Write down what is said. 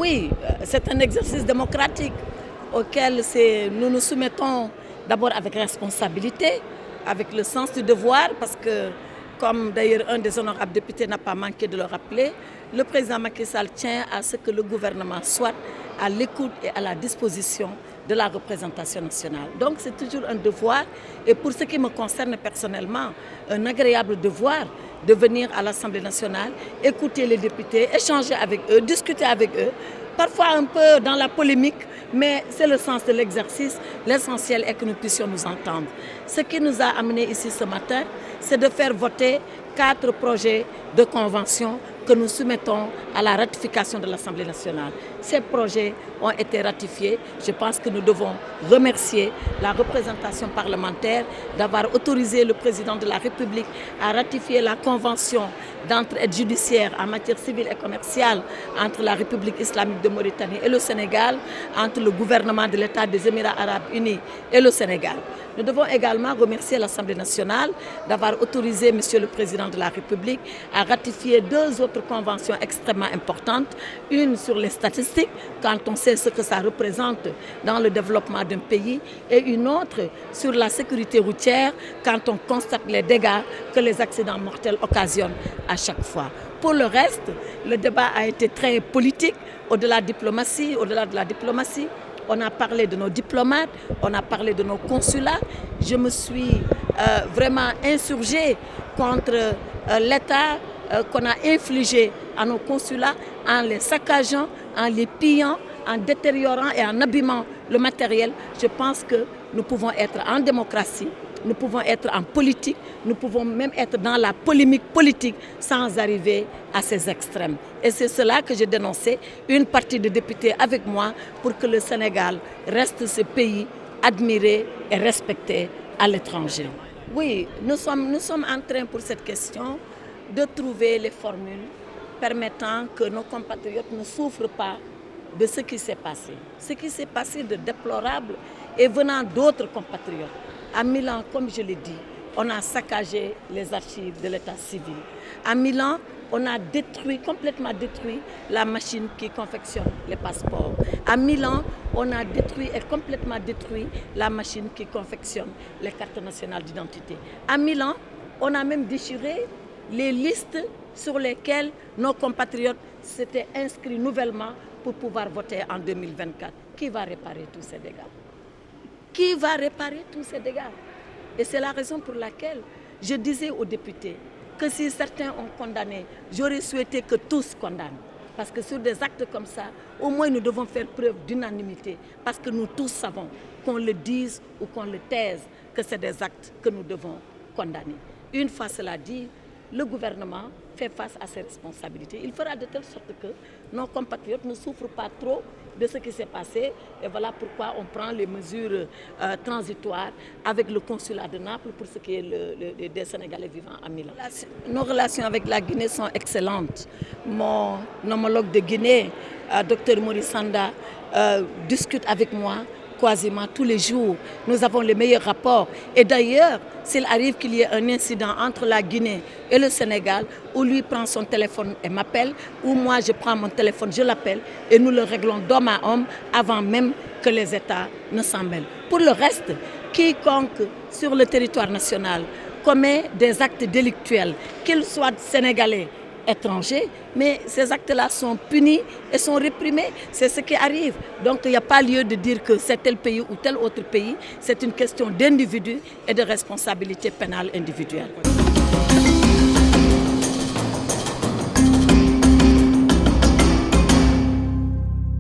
Oui, c'est un exercice démocratique auquel nous nous soumettons d'abord avec responsabilité, avec le sens du devoir, parce que, comme d'ailleurs un des honorables députés n'a pas manqué de le rappeler, le président Macky Sall tient à ce que le gouvernement soit à l'écoute et à la disposition de la représentation nationale. Donc c'est toujours un devoir, et pour ce qui me concerne personnellement, un agréable devoir de venir à l'Assemblée nationale, écouter les députés, échanger avec eux, discuter avec eux, parfois un peu dans la polémique, mais c'est le sens de l'exercice. L'essentiel est que nous puissions nous entendre. Ce qui nous a amenés ici ce matin, c'est de faire voter 4 projets de convention que nous soumettons à la ratification de l'Assemblée nationale. Ces projets ont été ratifiés. Je pense que nous devons remercier la représentation parlementaire d'avoir autorisé le président de la République à ratifier la convention d'entraide judiciaire en matière civile et commerciale entre la République islamique de Mauritanie et le Sénégal, entre le gouvernement de l'État des Émirats arabes unis et le Sénégal. Nous devons également remercier l'Assemblée nationale d'avoir autorisé M. le Président de la République à ratifier 2 autres conventions extrêmement importantes. Une sur les statistiques, quand on sait ce que ça représente dans le développement d'un pays, et une autre sur la sécurité routière, quand on constate les dégâts que les accidents mortels occasionnent à chaque fois. Pour le reste, le débat a été très politique, au-delà de la diplomatie. On a parlé de nos diplomates, on a parlé de nos consulats. Je me suis vraiment insurgée contre l'État qu'on a infligé à nos consulats en les saccageant, en les pillant, en détériorant et en abîmant le matériel. Je pense que nous pouvons être en démocratie, nous pouvons être en politique, nous pouvons même être dans la polémique politique sans arriver à ces extrêmes. Et c'est cela que j'ai dénoncé, une partie des députés avec moi, pour que le Sénégal reste ce pays admiré et respecté à l'étranger. Oui, nous sommes en train pour cette question de trouver les formules permettant que nos compatriotes ne souffrent pas de ce qui s'est passé. Ce qui s'est passé de déplorable et venant d'autres compatriotes. À Milan, comme je l'ai dit, on a saccagé les archives de l'état civil. À Milan, on a complètement détruit la machine qui confectionne les passeports. À Milan, on a complètement détruit la machine qui confectionne les cartes nationales d'identité. À Milan, on a même déchiré les listes sur lesquelles nos compatriotes s'étaient inscrits nouvellement pour pouvoir voter en 2024. Qui va réparer tous ces dégâts? Qui va réparer tous ces dégâts? Et c'est la raison pour laquelle je disais aux députés que si certains ont condamné, j'aurais souhaité que tous condamnent. Parce que sur des actes comme ça, au moins nous devons faire preuve d'unanimité. Parce que nous tous savons, qu'on le dise ou qu'on le taise, que c'est des actes que nous devons condamner. Une fois cela dit, le gouvernement fait face à ses responsabilités. Il fera de telle sorte que nos compatriotes ne souffrent pas trop de ce qui s'est passé. Et voilà pourquoi on prend les mesures transitoires avec le consulat de Naples pour ce qui est des Sénégalais vivant à Milan. Nos relations avec la Guinée sont excellentes. Mon homologue de Guinée, Dr Maurice Sanda, discute avec moi quasiment tous les jours. Nous avons les meilleurs rapports. Et d'ailleurs, s'il arrive qu'il y ait un incident entre la Guinée et le Sénégal, où lui prend son téléphone et m'appelle, ou moi je prends mon téléphone, je l'appelle, et nous le réglons d'homme à homme avant même que les États ne s'en mêlent. Pour le reste, quiconque sur le territoire national commet des actes délictuels, qu'ils soient sénégalais, étrangers, mais ces actes-là sont punis et sont réprimés. C'est ce qui arrive. Donc il n'y a pas lieu de dire que c'est tel pays ou tel autre pays. C'est une question d'individu et de responsabilité pénale individuelle.